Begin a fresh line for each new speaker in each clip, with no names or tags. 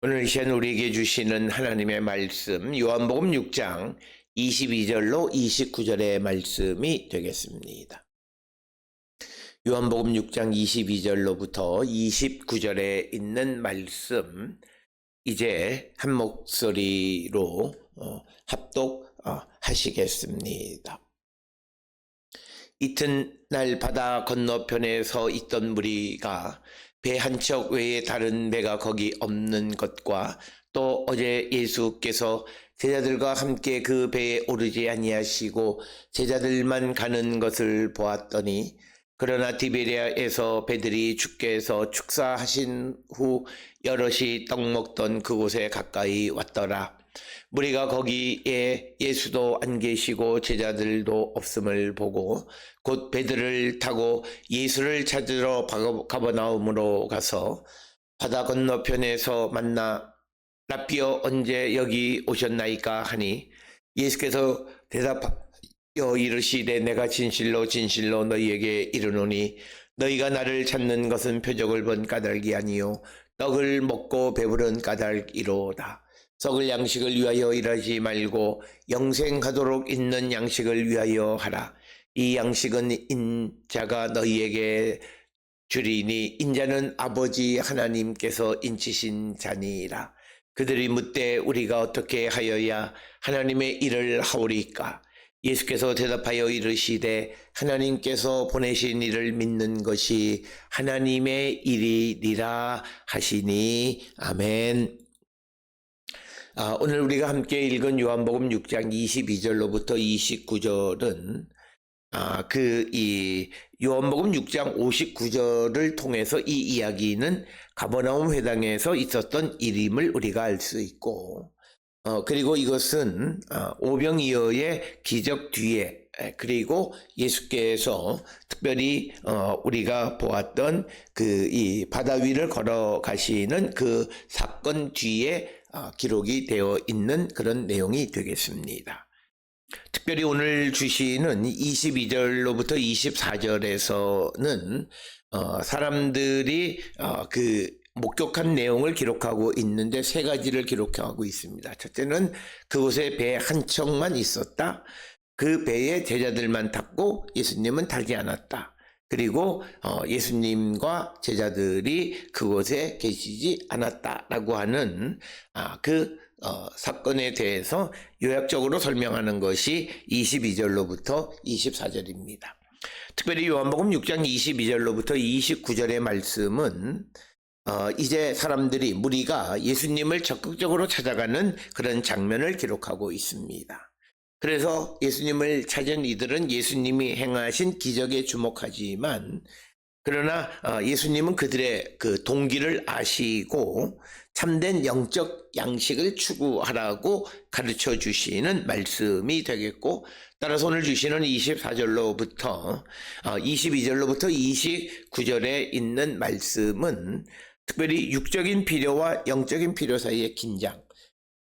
오늘 이 시간 우리에게 주시는 하나님의 말씀 요한복음 6장 22절로 29절의 말씀이 되겠습니다. 요한복음 6장 22절로부터 29절에 있는 말씀 이제 한 목소리로 합독하시겠습니다. 이튿날 바다 건너편에 서 있던 무리가 배 한 척 외에 다른 배가 거기 없는 것과 또 어제 예수께서 제자들과 함께 그 배에 오르지 아니하시고 제자들만 가는 것을 보았더니 그러나 디베리아에서 배들이 주께서 축사하신 후 여럿이 떡 먹던 그곳에 가까이 왔더라. 무리가 거기에 예수도 안 계시고 제자들도 없음을 보고 곧 배들을 타고 예수를 찾으러 가버나움으로 가서 바다 건너편에서 만나 라삐어 언제 여기 오셨나이까 하니 예수께서 대답하여 이르시되 내가 진실로 진실로 너희에게 이르노니 너희가 나를 찾는 것은 표적을 본 까닭이 아니요 떡을 먹고 배부른 까닭이로다. 썩을 양식을 위하여 일하지 말고 영생하도록 있는 양식을 위하여 하라. 이 양식은 인자가 너희에게 주리니 인자는 아버지 하나님께서 인치신 자니라. 그들이 묻되 우리가 어떻게 하여야 하나님의 일을 하오리까? 예수께서 대답하여 이르시되 하나님께서 보내신 이를 믿는 것이 하나님의 일이니라 하시니 아멘. 오늘 우리가 함께 읽은 요한복음 6장 22절로부터 29절은 이 요한복음 6장 59절을 통해서 이 이야기는 가버나움 회당에서 있었던 일임을 우리가 알 수 있고, 그리고 이것은 오병이어의 기적 뒤에 그리고 예수께서 특별히 우리가 보았던 이 바다 위를 걸어가시는 그 사건 뒤에 기록이 되어 있는 그런 내용이 되겠습니다. 특별히 오늘 주시는 22절로부터 24절에서는 사람들이 목격한 내용을 기록하고 있는데 세 가지를 기록하고 있습니다. 첫째는 그곳에 배 한 척만 있었다. 그 배에 제자들만 탔고 예수님은 타지 않았다. 그리고 예수님과 제자들이 그곳에 계시지 않았다라고 하는 사건에 대해서 요약적으로 설명하는 것이 22절로부터 24절입니다. 특별히 요한복음 6장 22절로부터 29절의 말씀은 이제 무리가 예수님을 적극적으로 찾아가는 그런 장면을 기록하고 있습니다. 그래서 예수님을 찾은 이들은 예수님이 행하신 기적에 주목하지만 그러나 예수님은 그들의 그 동기를 아시고 참된 영적 양식을 추구하라고 가르쳐 주시는 말씀이 되겠고, 따라서 오늘 주시는 24절로부터 22절로부터 29절에 있는 말씀은 특별히 육적인 필요와 영적인 필요 사이의 긴장,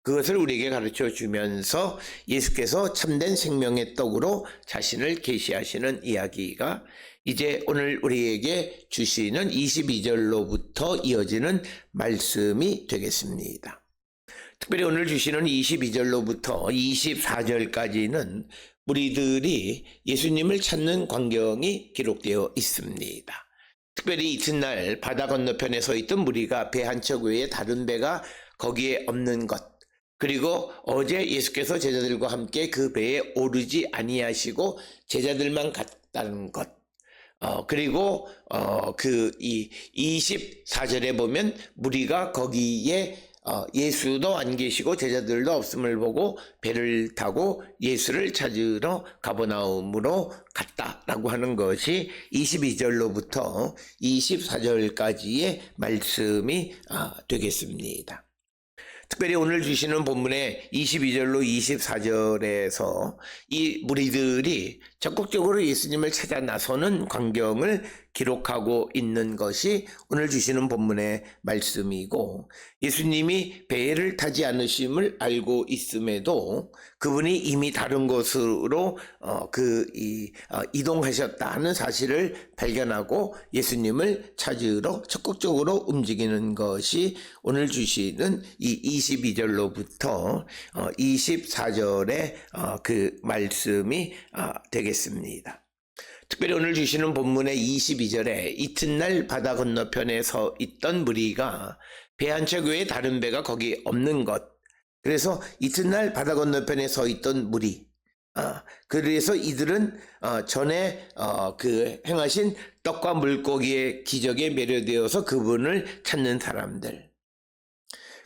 그것을 우리에게 가르쳐 주면서 예수께서 참된 생명의 떡으로 자신을 계시하시는 이야기가 이제 오늘 우리에게 주시는 22절로부터 이어지는 말씀이 되겠습니다. 특별히 오늘 주시는 22절로부터 24절까지는 무리들이 예수님을 찾는 광경이 기록되어 있습니다. 특별히 이튿날 바다 건너편에 서 있던 무리가 배 한 척 외에 다른 배가 거기에 없는 것, 그리고 어제 예수께서 제자들과 함께 그 배에 오르지 아니하시고 제자들만 갔다는 것, 그리고 이 24절에 보면 무리가 거기에 예수도 안 계시고 제자들도 없음을 보고 배를 타고 예수를 찾으러 가버나움으로 갔다라고 하는 것이 22절로부터 24절까지의 말씀이 되겠습니다. 특별히 오늘 주시는 본문의 22절로 24절에서 이 무리들이 적극적으로 예수님을 찾아 나서는 광경을 기록하고 있는 것이 오늘 주시는 본문의 말씀이고, 예수님이 배를 타지 않으심을 알고 있음에도 그분이 이미 다른 곳으로 이동하셨다 하는 사실을 발견하고 예수님을 찾으러 적극적으로 움직이는 것이 오늘 주시는 이 22절로부터 24절의 그 말씀이 되겠습니다. 특별히 오늘 주시는 본문의 22절에 이튿날 바다 건너편에 서 있던 무리가 배 한 척 외에 다른 배가 거기 없는 것. 그래서 이튿날 바다 건너편에 서 있던 무리. 그래서 이들은 전에 그 행하신 떡과 물고기의 기적에 매료되어서 그분을 찾는 사람들.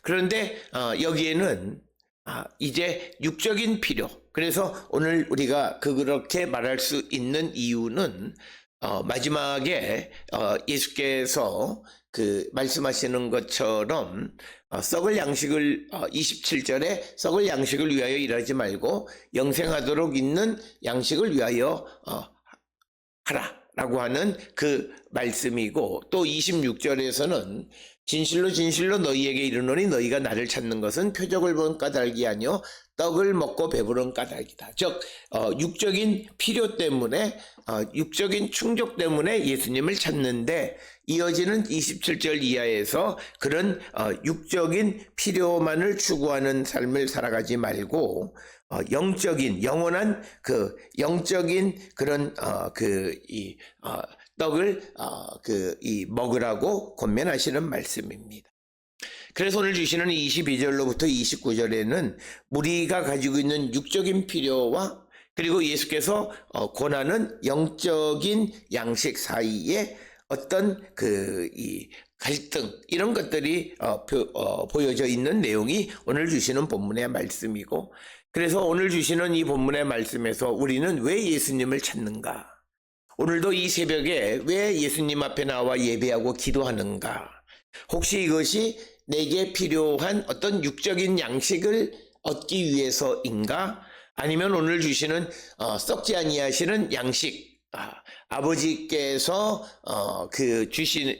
그런데 여기에는 이제 육적인 필요. 그래서 오늘 우리가 그렇게 말할 수 있는 이유는 마지막에 예수께서 그 말씀하시는 것처럼 썩을 양식을 27절에 썩을 양식을 위하여 일하지 말고 영생하도록 있는 양식을 위하여 하라라고 하는 그 말씀이고, 또 26절에서는 진실로 진실로 너희에게 이르노니 너희가 나를 찾는 것은 표적을 본 까닭이 아니요 떡을 먹고 배부른 까닭이다. 즉 육적인 필요 때문에 육적인 충족 때문에 예수님을 찾는데, 이어지는 27절 이하에서 그런 육적인 필요만을 추구하는 삶을 살아가지 말고 영적인 영원한 그 영적인 그런 떡을 먹으라고 권면하시는 말씀입니다. 그래서 오늘 주시는 22절로부터 29절에는 무리가 가지고 있는 육적인 필요와 그리고 예수께서 권하는 영적인 양식 사이에 어떤 이 갈등, 이런 것들이 보여져 있는 내용이 오늘 주시는 본문의 말씀이고, 그래서 오늘 주시는 이 본문의 말씀에서 우리는 왜 예수님을 찾는가? 오늘도 이 새벽에 왜 예수님 앞에 나와 예배하고 기도하는가? 혹시 이것이 내게 필요한 어떤 육적인 양식을 얻기 위해서인가? 아니면 오늘 주시는 썩지 아니하시는 양식, 아버지께서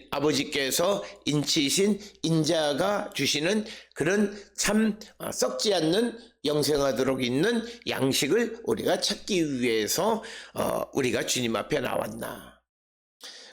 아버지께서 인치신 인자가 주시는 그런 참 썩지 않는 영생하도록 있는 양식을 우리가 찾기 위해서 우리가 주님 앞에 나왔나?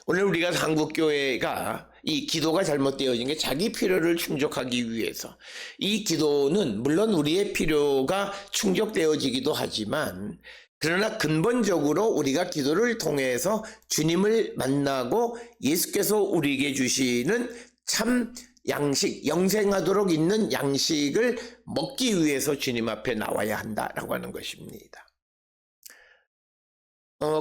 오늘 우리가 한국교회가 이 기도가 잘못되어진 게 자기 필요를 충족하기 위해서, 이 기도는 물론 우리의 필요가 충족되어지기도 하지만 그러나 근본적으로 우리가 기도를 통해서 주님을 만나고 예수께서 우리에게 주시는 참 양식, 영생하도록 있는 양식을 먹기 위해서 주님 앞에 나와야 한다라고 하는 것입니다.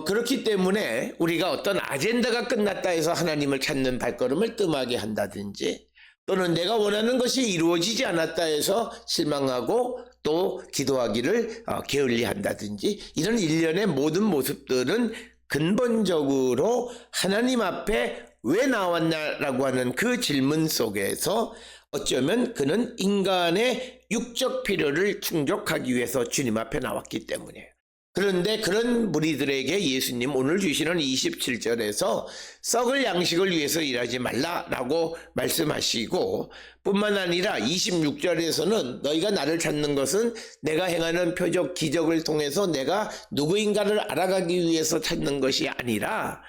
그렇기 때문에 우리가 어떤 아젠다가 끝났다 해서 하나님을 찾는 발걸음을 뜸하게 한다든지, 또는 내가 원하는 것이 이루어지지 않았다 해서 실망하고 또 기도하기를 게을리한다든지, 이런 일련의 모든 모습들은 근본적으로 하나님 앞에 왜 나왔나라고 하는 그 질문 속에서 어쩌면 그는 인간의 육적 필요를 충족하기 위해서 주님 앞에 나왔기 때문이에요. 그런데 그런 무리들에게 예수님 오늘 주시는 27절에서 썩을 양식을 위해서 일하지 말라라고 말씀하시고, 뿐만 아니라 26절에서는 너희가 나를 찾는 것은 내가 행하는 표적 기적을 통해서 내가 누구인가를 알아가기 위해서 찾는 것이 아니라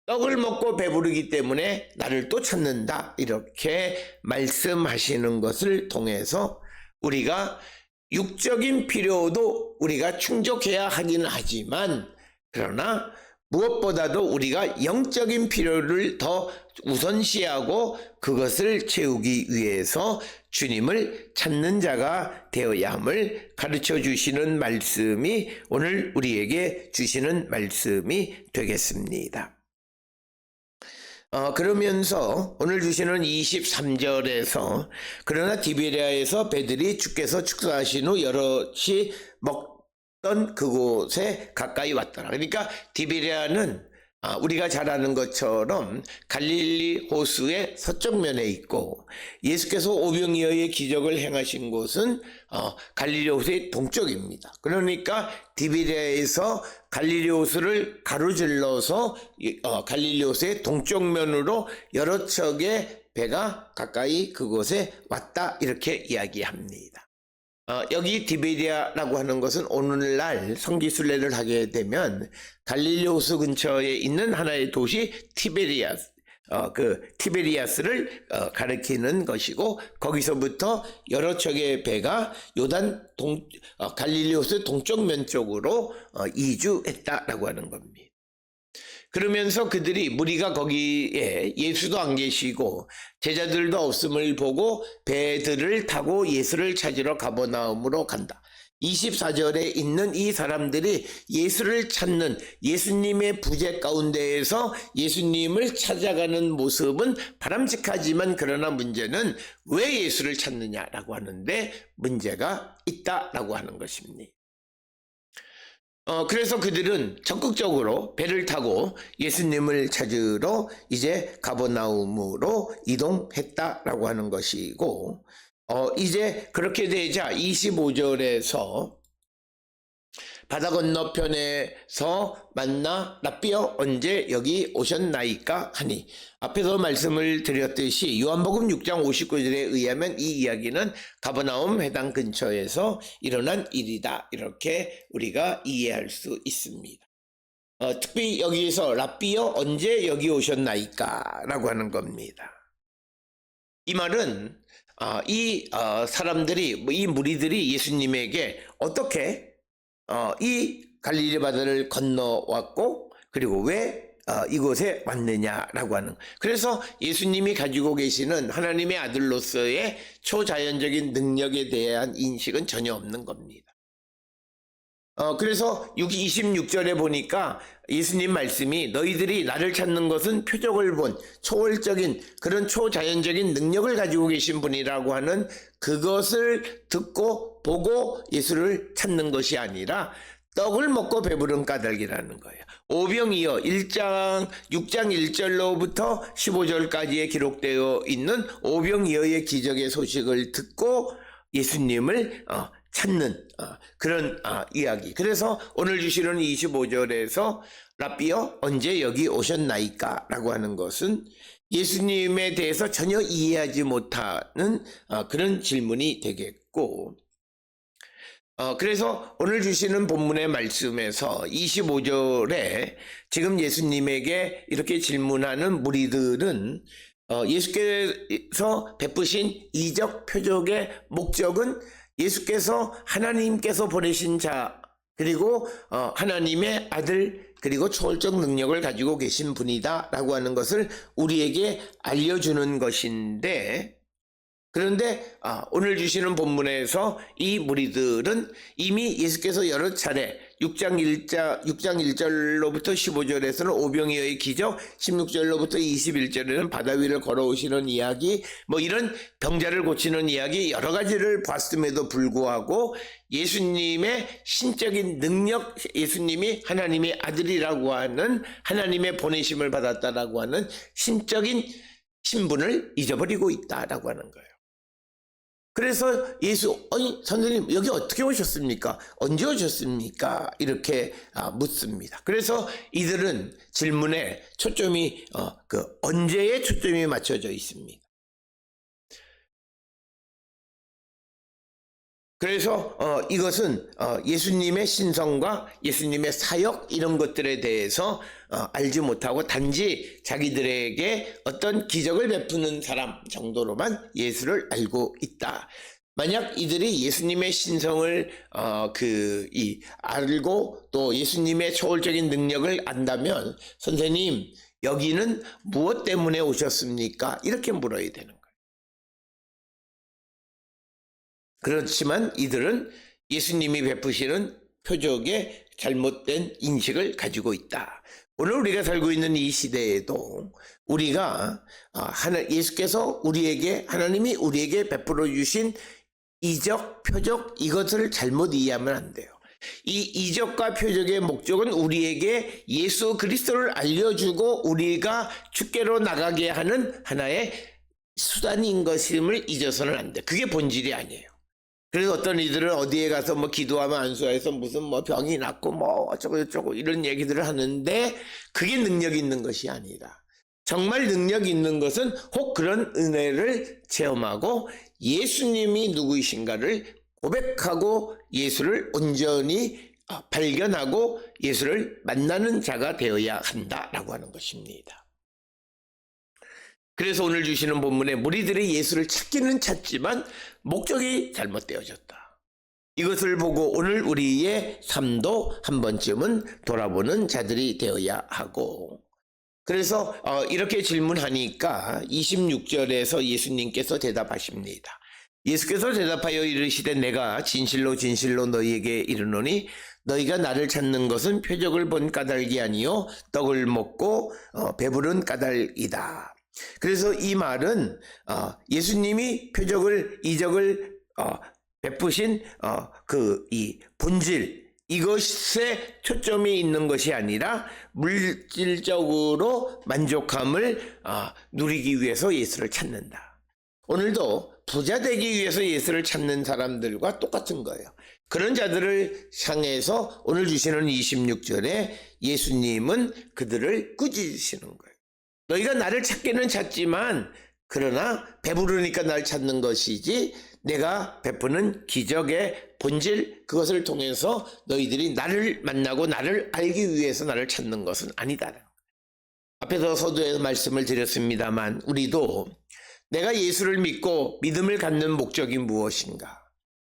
떡을 먹고 배부르기 때문에 나를 또 찾는다, 이렇게 말씀하시는 것을 통해서 우리가 육적인 필요도 우리가 충족해야 하긴 하지만, 그러나 무엇보다도 우리가 영적인 필요를 더 우선시하고 그것을 채우기 위해서 주님을 찾는 자가 되어야 함을 가르쳐 주시는 말씀이 오늘 우리에게 주시는 말씀이 되겠습니다. 그러면서 오늘 주시는 23절에서 그러나 디베랴에서 배들이 주께서 축사하신 후 여럿이 먹던 그곳에 가까이 왔더라. 그러니까 디베랴는 우리가 잘 아는 것처럼 갈릴리 호수의 서쪽면에 있고 예수께서 오병이어의 기적을 행하신 곳은 갈릴리 호수의 동쪽입니다. 그러니까 디베리아에서 갈릴리 호수를 가로질러서 갈릴리 호수의 동쪽면으로 여러 척의 배가 가까이 그곳에 왔다 이렇게 이야기합니다. 여기 디베리아라고 하는 것은 오늘날 성지순례를 하게 되면 갈릴리 호수 근처에 있는 하나의 도시 티베리아스를 가리키는 것이고 거기서부터 여러 척의 배가 갈릴리 호수 동쪽면 쪽으로 이주했다라고 하는 겁니다. 그러면서 그들이 무리가 거기에 예수도 안 계시고 제자들도 없음을 보고 배들을 타고 예수를 찾으러 가버나움으로 간다. 24절에 있는 이 사람들이 예수를 찾는 예수님의 부재 가운데에서 예수님을 찾아가는 모습은 바람직하지만 그러나 문제는 왜 예수를 찾느냐라고 하는데 문제가 있다라고 하는 것입니다. 그래서 그들은 적극적으로 배를 타고 예수님을 찾으러 이제 가버나움으로 이동했다라고 하는 것이고, 이제 그렇게 되자 25절에서 바다 건너편에서 만나 라삐어 언제 여기 오셨나이까 하니, 앞에서 말씀을 드렸듯이 요한복음 6장 59절에 의하면 이 이야기는 가버나움 해당 근처에서 일어난 일이다 이렇게 우리가 이해할 수 있습니다. 특히 여기에서 라삐어 언제 여기 오셨나이까 라고 하는 겁니다. 이 말은 이 사람들이 이 무리들이 예수님에게 어떻게 이 갈릴리 바다를 건너왔고 그리고 왜 이곳에 왔느냐라고 하는, 그래서 예수님이 가지고 계시는 하나님의 아들로서의 초자연적인 능력에 대한 인식은 전혀 없는 겁니다. 그래서 26절에 보니까 예수님 말씀이 너희들이 나를 찾는 것은 표적을 본 초월적인 그런 초자연적인 능력을 가지고 계신 분이라고 하는 그것을 듣고 보고 예수를 찾는 것이 아니라 떡을 먹고 배부른 까닭이라는 거예요. 오병이어 6장 1절로부터 15절까지에 기록되어 있는 오병이어의 기적의 소식을 듣고 예수님을 찾는 그런 이야기. 그래서 오늘 주시는 25절에서 라삐어 언제 여기 오셨나이까 라고 하는 것은 예수님에 대해서 전혀 이해하지 못하는 그런 질문이 되겠고, 그래서 오늘 주시는 본문의 말씀에서 25절에 지금 예수님에게 이렇게 질문하는 무리들은 예수께서 베푸신 이적 표적의 목적은 예수께서 하나님께서 보내신 자 그리고 하나님의 아들 그리고 초월적 능력을 가지고 계신 분이다 라고 하는 것을 우리에게 알려주는 것인데, 그런데 오늘 주시는 본문에서 이 무리들은 이미 예수께서 여러 차례 6장 1절로부터 15절에서는 오병이어의 기적, 16절로부터 21절에는 바다 위를 걸어오시는 이야기, 뭐 이런 병자를 고치는 이야기 여러 가지를 봤음에도 불구하고 예수님의 신적인 능력, 예수님이 하나님의 아들이라고 하는 하나님의 보내심을 받았다라고 하는 신적인 신분을 잊어버리고 있다라고 하는 거예요. 그래서 아니 선생님 여기 어떻게 오셨습니까? 언제 오셨습니까? 이렇게 묻습니다. 그래서 이들은 질문에 초점이 언제에 초점이 맞춰져 있습니다. 그래서 이것은 예수님의 신성과 예수님의 사역 이런 것들에 대해서 알지 못하고 단지 자기들에게 어떤 기적을 베푸는 사람 정도로만 예수를 알고 있다. 만약 이들이 예수님의 신성을 알고 또 예수님의 초월적인 능력을 안다면 선생님 여기는 무엇 때문에 오셨습니까? 이렇게 물어야 되는 거예요. 그렇지만 이들은 예수님이 베푸시는 표적에 잘못된 인식을 가지고 있다. 오늘 우리가 살고 있는 이 시대에도 우리가 예수께서 하나님이 우리에게 베풀어 주신 이적, 표적 이것을 잘못 이해하면 안 돼요. 이 이적과 표적의 목적은 우리에게 예수 그리스도를 알려주고 우리가 주께로 나가게 하는 하나의 수단인 것임을 잊어서는 안 돼. 그게 본질이 아니에요. 그래서 어떤 이들은 어디에 가서 뭐 기도하면 안수해서 무슨 뭐 병이 낫고 뭐 어쩌고 이런 얘기들을 하는데 그게 능력 있는 것이 아니라 정말 능력 있는 것은 혹 그런 은혜를 체험하고 예수님이 누구이신가를 고백하고 예수를 온전히 발견하고 예수를 만나는 자가 되어야 한다라고 하는 것입니다. 그래서 오늘 주시는 본문에 무리들이 예수를 찾기는 찾지만 목적이 잘못되어졌다. 이것을 보고 오늘 우리의 삶도 한 번쯤은 돌아보는 자들이 되어야 하고, 그래서 이렇게 질문하니까 26절에서 예수님께서 대답하십니다. 예수께서 대답하여 이르시되 내가 진실로 진실로 너희에게 이르노니 너희가 나를 찾는 것은 표적을 본 까닭이 아니요 떡을 먹고 배부른 까닭이다. 그래서 이 말은 예수님이 표적을 이적을 베푸신 이 본질, 이것에 초점이 있는 것이 아니라 물질적으로 만족함을 누리기 위해서 예수를 찾는다. 오늘도 부자 되기 위해서 예수를 찾는 사람들과 똑같은 거예요. 그런 자들을 향해서 오늘 주시는 26절에 예수님은 그들을 꾸짖으시는 거예요. 너희가 나를 찾기는 찾지만 그러나 배부르니까 날 찾는 것이지 내가 베푸는 기적의 본질, 그것을 통해서 너희들이 나를 만나고 나를 알기 위해서 나를 찾는 것은 아니다. 앞에서 서두에서 말씀을 드렸습니다만 우리도 내가 예수를 믿고 믿음을 갖는 목적이 무엇인가,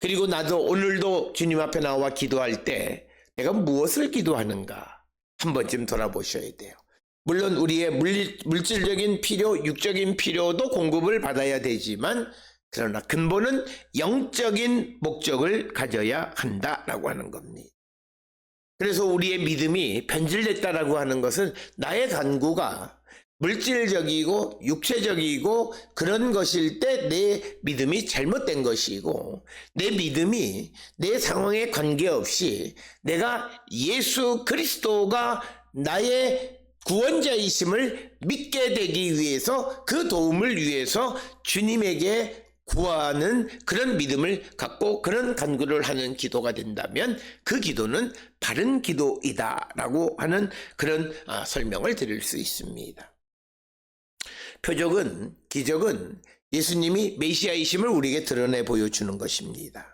그리고 나도 오늘도 주님 앞에 나와 기도할 때 내가 무엇을 기도하는가 한 번쯤 돌아보셔야 돼요. 물론 우리의 물질적인 필요, 육적인 필요도 공급을 받아야 되지만 그러나 근본은 영적인 목적을 가져야 한다라고 하는 겁니다. 그래서 우리의 믿음이 변질됐다라고 하는 것은 나의 간구가 물질적이고 육체적이고 그런 것일 때 내 믿음이 잘못된 것이고, 내 믿음이 내 상황에 관계없이 내가 예수 그리스도가 나의 구원자이심을 믿게 되기 위해서, 그 도움을 위해서 주님에게 구하는 그런 믿음을 갖고 그런 간구를 하는 기도가 된다면 그 기도는 바른 기도이다라고 하는 그런 설명을 드릴 수 있습니다. 표적은, 기적은 예수님이 메시아이심을 우리에게 드러내 보여주는 것입니다.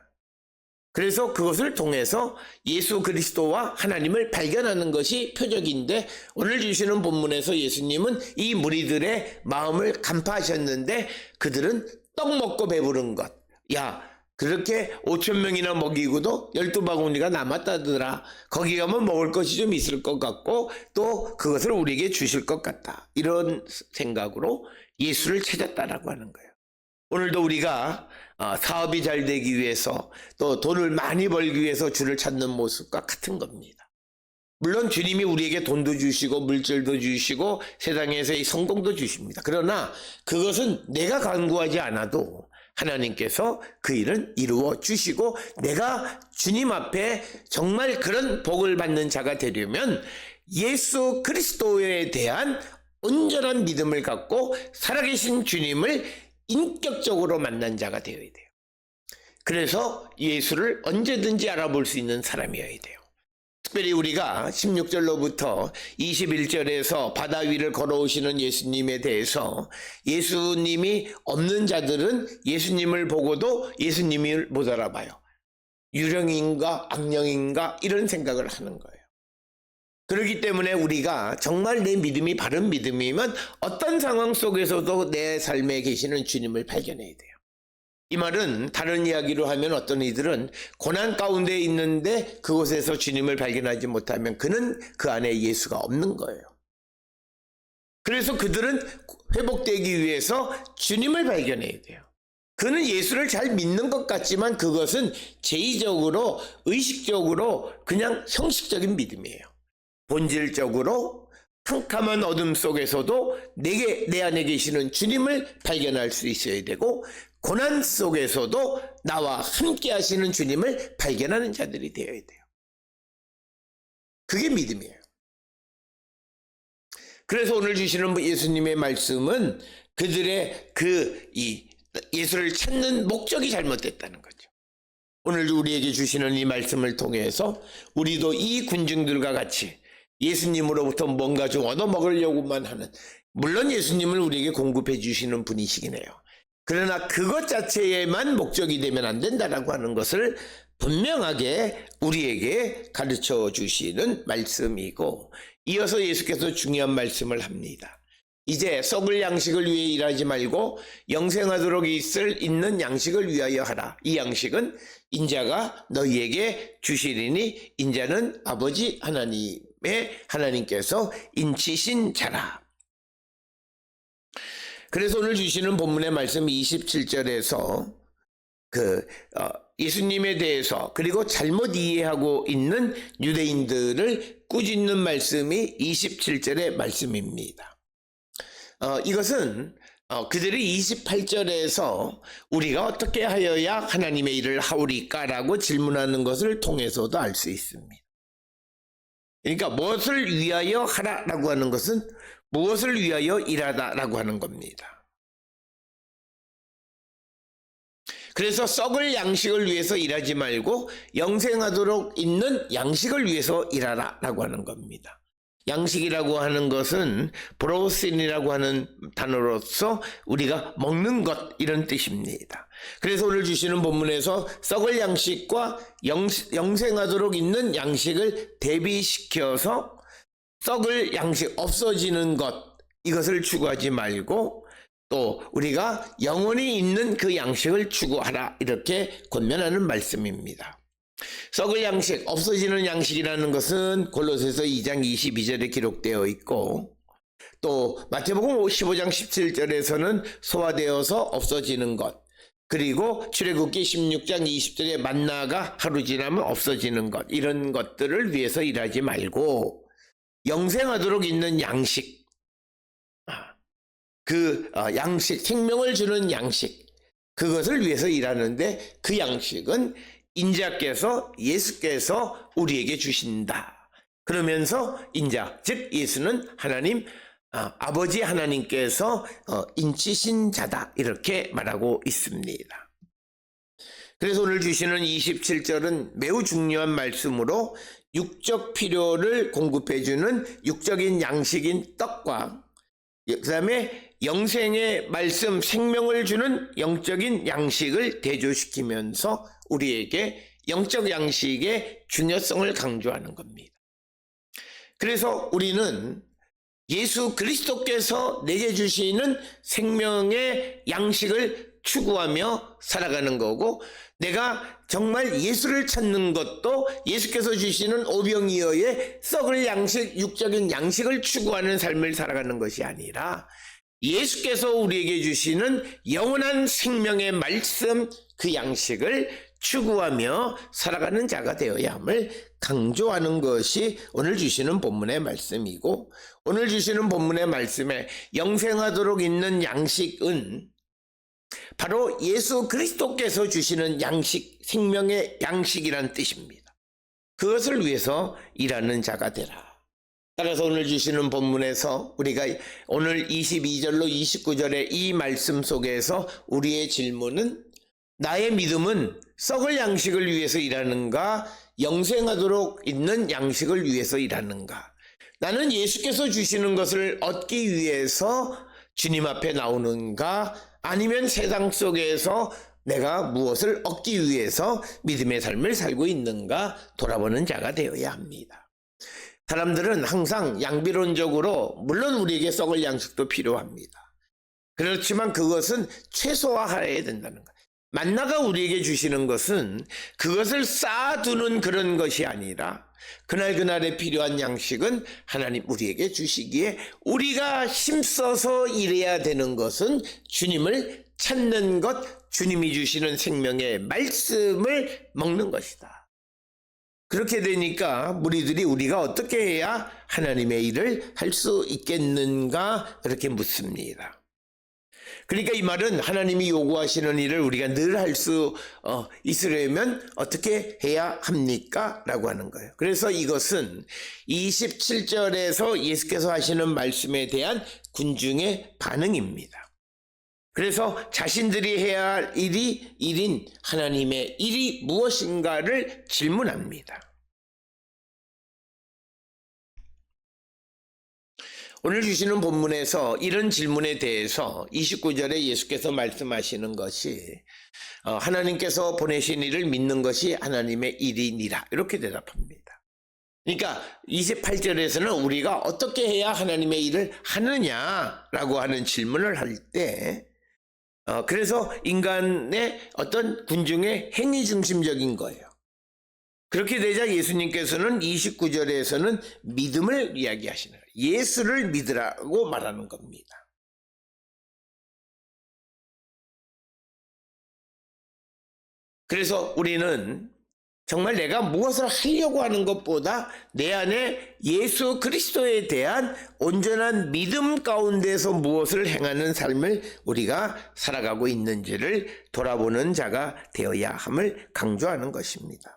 그래서 그것을 통해서 예수 그리스도와 하나님을 발견하는 것이 표적인데, 오늘 주시는 본문에서 예수님은 이 무리들의 마음을 간파하셨는데 그들은 떡 먹고 배부른 것, 야 그렇게 5,000명이나 먹이고도 12바구니가 남았다더라, 거기 가면 먹을 것이 좀 있을 것 같고 또 그것을 우리에게 주실 것 같다, 이런 생각으로 예수를 찾았다라고 하는 거예요. 오늘도 우리가 사업이 잘 되기 위해서 또 돈을 많이 벌기 위해서 주를 찾는 모습과 같은 겁니다. 물론 주님이 우리에게 돈도 주시고 물질도 주시고 세상에서의 성공도 주십니다. 그러나 그것은 내가 간구하지 않아도 하나님께서 그 일은 이루어 주시고, 내가 주님 앞에 정말 그런 복을 받는 자가 되려면 예수 그리스도에 대한 온전한 믿음을 갖고 살아계신 주님을 인격적으로 만난 자가 되어야 돼요. 그래서 예수를 언제든지 알아볼 수 있는 사람이어야 돼요. 특별히 우리가 16절로부터 21절에서 바다 위를 걸어오시는 예수님에 대해서, 예수님이 없는 자들은 예수님을 보고도 예수님을 못 알아봐요. 유령인가 악령인가 이런 생각을 하는 거예요. 그렇기 때문에 우리가 정말 내 믿음이 바른 믿음이면 어떤 상황 속에서도 내 삶에 계시는 주님을 발견해야 돼요. 이 말은 다른 이야기로 하면 어떤 이들은 고난 가운데 있는데 그곳에서 주님을 발견하지 못하면 그는 그 안에 예수가 없는 거예요. 그래서 그들은 회복되기 위해서 주님을 발견해야 돼요. 그는 예수를 잘 믿는 것 같지만 그것은 제의적으로, 의식적으로 그냥 형식적인 믿음이에요. 본질적으로 캄캄한 어둠 속에서도 내 안에 계시는 주님을 발견할 수 있어야 되고, 고난 속에서도 나와 함께 하시는 주님을 발견하는 자들이 되어야 돼요. 그게 믿음이에요. 그래서 오늘 주시는 예수님의 말씀은 그들의 예수를 찾는 목적이 잘못됐다는 거죠. 오늘 우리에게 주시는 이 말씀을 통해서 우리도 이 군중들과 같이 예수님으로부터 뭔가 좀 얻어먹으려고만 하는, 물론 예수님을 우리에게 공급해 주시는 분이시긴 해요. 그러나 그것 자체에만 목적이 되면 안 된다라고 하는 것을 분명하게 우리에게 가르쳐 주시는 말씀이고, 이어서 예수께서 중요한 말씀을 합니다. 이제 썩을 양식을 위해 일하지 말고 영생하도록 있는 양식을 위하여 하라. 이 양식은 인자가 너희에게 주시리니 인자는 아버지 하나님께서 인치신 자라. 그래서 오늘 주시는 본문의 말씀 27절에서 예수님에 대해서 그리고 잘못 이해하고 있는 유대인들을 꾸짖는 말씀이 27절의 말씀입니다. 이것은 그들이 28절에서 우리가 어떻게 하여야 하나님의 일을 하오리까라고 질문하는 것을 통해서도 알 수 있습니다. 그러니까 무엇을 위하여 하라라고 하는 것은 무엇을 위하여 일하다라고 하는 겁니다. 그래서 썩을 양식을 위해서 일하지 말고 영생하도록 있는 양식을 위해서 일하라라고 하는 겁니다. 양식이라고 하는 것은 브로신이라고 하는 단어로서 우리가 먹는 것, 이런 뜻입니다. 그래서 오늘 주시는 본문에서 썩을 양식과 영생하도록 있는 양식을 대비시켜서 썩을 양식, 없어지는 것, 이것을 추구하지 말고 또 우리가 영원히 있는 그 양식을 추구하라, 이렇게 권면하는 말씀입니다. 썩을 양식, 없어지는 양식이라는 것은 골로새서 2장 22절에 기록되어 있고, 또 마태복음 15장 17절에서는 소화되어서 없어지는 것, 그리고 출애굽기 16장 20절에 만나가 하루 지나면 없어지는 것, 이런 것들을 위해서 일하지 말고 영생하도록 있는 양식, 양식, 생명을 주는 양식, 그것을 위해서 일하는데 그 양식은 인자께서, 예수께서 우리에게 주신다. 그러면서 인자, 즉 예수는 하나님, 아버지 하나님께서 인치신 자다, 이렇게 말하고 있습니다. 그래서 오늘 주시는 27절은 매우 중요한 말씀으로 육적 필요를 공급해주는 육적인 양식인 떡과 그 다음에 영생의 말씀, 생명을 주는 영적인 양식을 대조시키면서 우리에게 영적 양식의 중요성을 강조하는 겁니다. 그래서 우리는 예수 그리스도께서 내게 주시는 생명의 양식을 추구하며 살아가는 거고, 내가 정말 예수를 찾는 것도 예수께서 주시는 오병이어의 썩을 양식, 육적인 양식을 추구하는 삶을 살아가는 것이 아니라 예수께서 우리에게 주시는 영원한 생명의 말씀, 그 양식을 추구하며 살아가는 자가 되어야 함을 강조하는 것이 오늘 주시는 본문의 말씀이고, 오늘 주시는 본문의 말씀에 영생하도록 있는 양식은 바로 예수 그리스도께서 주시는 양식, 생명의 양식이란 뜻입니다. 그것을 위해서 일하는 자가 되라. 따라서 오늘 주시는 본문에서 우리가 오늘 22절로 29절의 이 말씀 속에서 우리의 질문은, 나의 믿음은 썩을 양식을 위해서 일하는가, 영생하도록 있는 양식을 위해서 일하는가? 나는 예수께서 주시는 것을 얻기 위해서 주님 앞에 나오는가, 아니면 세상 속에서 내가 무엇을 얻기 위해서 믿음의 삶을 살고 있는가 돌아보는 자가 되어야 합니다. 사람들은 항상 양비론적으로, 물론 우리에게 썩을 양식도 필요합니다. 그렇지만 그것은 최소화해야 된다는 거예요. 만나가 우리에게 주시는 것은 그것을 쌓아두는 그런 것이 아니라 그날그날에 필요한 양식은 하나님 우리에게 주시기에 우리가 힘써서 일해야 되는 것은 주님을 찾는 것, 주님이 주시는 생명의 말씀을 먹는 것이다. 그렇게 되니까 무리들이 우리가 어떻게 해야 하나님의 일을 할 수 있겠는가 그렇게 묻습니다. 그러니까 이 말은 하나님이 요구하시는 일을 우리가 늘 할 수 있으려면 어떻게 해야 합니까? 라고 하는 거예요. 그래서 이것은 27절에서 예수께서 하시는 말씀에 대한 군중의 반응입니다. 그래서 자신들이 해야 할 일인 하나님의 일이 무엇인가를 질문합니다. 오늘 주시는 본문에서 이런 질문에 대해서 29절에 예수께서 말씀하시는 것이 하나님께서 보내신 일을 믿는 것이 하나님의 일이니라 이렇게 대답합니다. 그러니까 28절에서는 우리가 어떻게 해야 하나님의 일을 하느냐라고 하는 질문을 할 때 그래서 인간의 어떤 군중의 행위 중심적인 거예요. 그렇게 되자 예수님께서는 29절에서는 믿음을 이야기하시는 거예요. 예수를 믿으라고 말하는 겁니다. 그래서 우리는 정말 내가 무엇을 하려고 하는 것보다 내 안에 예수 그리스도에 대한 온전한 믿음 가운데서 무엇을 행하는 삶을 우리가 살아가고 있는지를 돌아보는 자가 되어야 함을 강조하는 것입니다.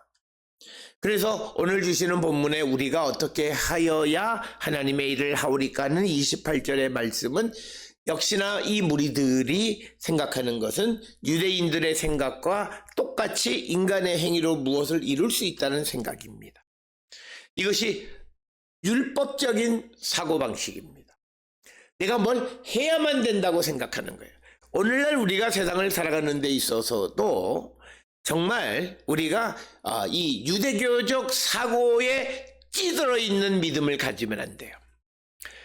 그래서 오늘 주시는 본문에 우리가 어떻게 하여야 하나님의 일을 하오리까 하는 28절의 말씀은 역시나 이 무리들이 생각하는 것은 유대인들의 생각과 똑같이 인간의 행위로 무엇을 이룰 수 있다는 생각입니다. 이것이 율법적인 사고방식입니다. 내가 뭘 해야만 된다고 생각하는 거예요. 오늘날 우리가 세상을 살아가는 데 있어서도 정말 우리가 이 유대교적 사고에 찌들어 있는 믿음을 가지면 안 돼요.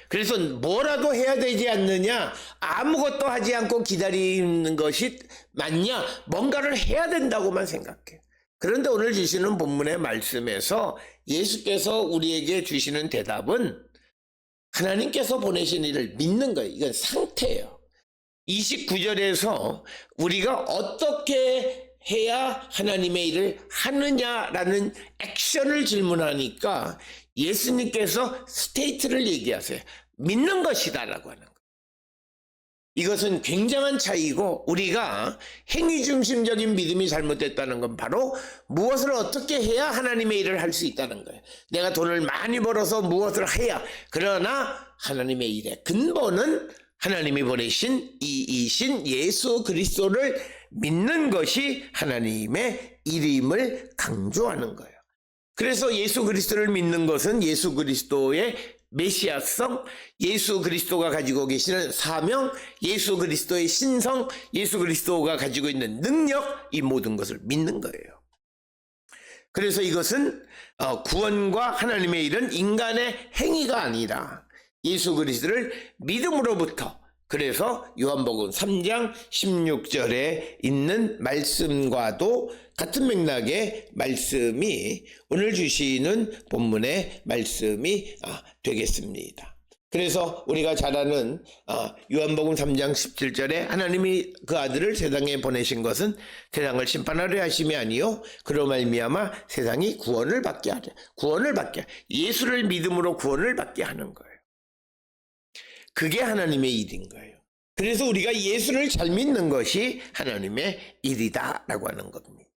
그래서 뭐라도 해야 되지 않느냐, 아무것도 하지 않고 기다리는 것이 맞냐, 뭔가를 해야 된다고만 생각해요. 그런데 오늘 주시는 본문의 말씀에서 예수께서 우리에게 주시는 대답은 하나님께서 보내신 일을 믿는 거예요. 이건 상태예요. 29절에서 우리가 어떻게 해야 하나님의 일을 하느냐라는 액션을 질문하니까 예수님께서 스테이트를 얘기하세요. 믿는 것이다라고 하는 거예요. 이것은 굉장한 차이고 우리가 행위 중심적인 믿음이 잘못됐다는 건 바로 무엇을 어떻게 해야 하나님의 일을 할 수 있다는 거예요. 내가 돈을 많이 벌어서 무엇을 해야, 그러나 하나님의 일의 근본은 하나님이 보내신 이이신 예수 그리스도를 믿는 것이 하나님의 일임을 강조하는 거예요. 그래서 예수 그리스도를 믿는 것은 예수 그리스도의 메시아성, 예수 그리스도가 가지고 계시는 사명, 예수 그리스도의 신성, 예수 그리스도가 가지고 있는 능력, 이 모든 것을 믿는 거예요. 그래서 이것은 구원과 하나님의 일은 인간의 행위가 아니라 예수 그리스도를 믿음으로부터, 그래서 요한복음 3장 16절에 있는 말씀과도 같은 맥락의 말씀이 오늘 주시는 본문의 말씀이 되겠습니다. 그래서 우리가 잘 아는 요한복음 3장 17절에 하나님이 그 아들을 세상에 보내신 것은 세상을 심판하려 하심이 아니요 그로 말미암아 세상이 구원을 받게 하려, 예수를 믿음으로 구원을 받게 하는 거예요. 그게 하나님의 일인 거예요. 그래서 우리가 예수를 잘 믿는 것이 하나님의 일이다라고 하는 겁니다.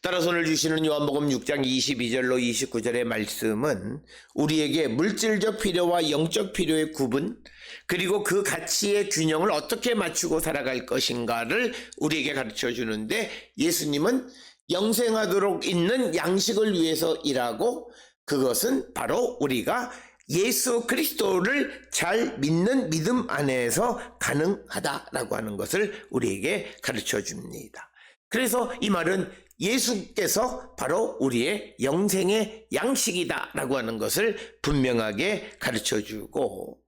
따라서 오늘 주시는 요한복음 6장 22절로 29절의 말씀은 우리에게 물질적 필요와 영적 필요의 구분, 그리고 그 가치의 균형을 어떻게 맞추고 살아갈 것인가를 우리에게 가르쳐 주는데, 예수님은 영생하도록 있는 양식을 위해서 일하고, 그것은 바로 우리가 예수 그리스도를 잘 믿는 믿음 안에서 가능하다라고 하는 것을 우리에게 가르쳐 줍니다. 그래서 이 말은 예수께서 바로 우리의 영생의 양식이다라고 하는 것을 분명하게 가르쳐 주고,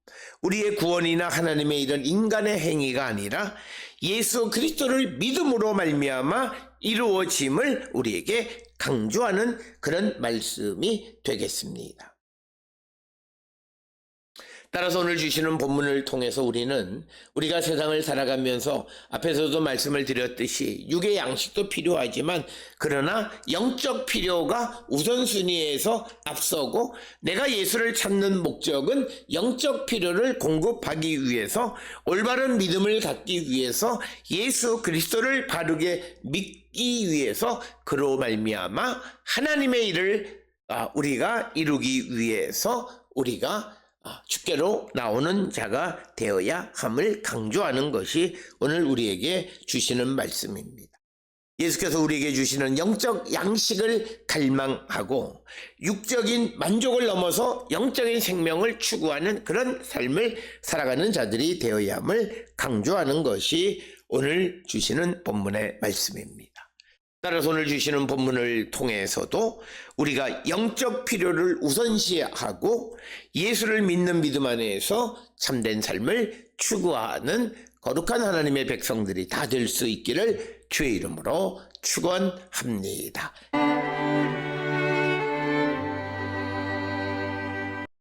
우리의 구원이나 하나님의 일은 인간의 행위가 아니라 예수 그리스도를 믿음으로 말미암아 이루어짐을 우리에게 강조하는 그런 말씀이 되겠습니다. 따라서 오늘 주시는 본문을 통해서 우리는 우리가 세상을 살아가면서 앞에서도 말씀을 드렸듯이 육의 양식도 필요하지만 그러나 영적 필요가 우선순위에서 앞서고 내가 예수를 찾는 목적은 영적 필요를 공급하기 위해서 올바른 믿음을 갖기 위해서 예수 그리스도를 바르게 믿기 위해서 그로 말미암아 하나님의 일을 우리가 이루기 위해서 우리가 주께로 나오는 자가 되어야 함을 강조하는 것이 오늘 우리에게 주시는 말씀입니다. 예수께서 우리에게 주시는 영적 양식을 갈망하고 육적인 만족을 넘어서 영적인 생명을 추구하는 그런 삶을 살아가는 자들이 되어야 함을 강조하는 것이 오늘 주시는 본문의 말씀입니다. 따라서 오늘 주시는 본문을 통해서도 우리가 영적 필요를 우선시하고 예수를 믿는 믿음 안에서 참된 삶을 추구하는 거룩한 하나님의 백성들이 다 될 수 있기를 주의 이름으로 축원합니다.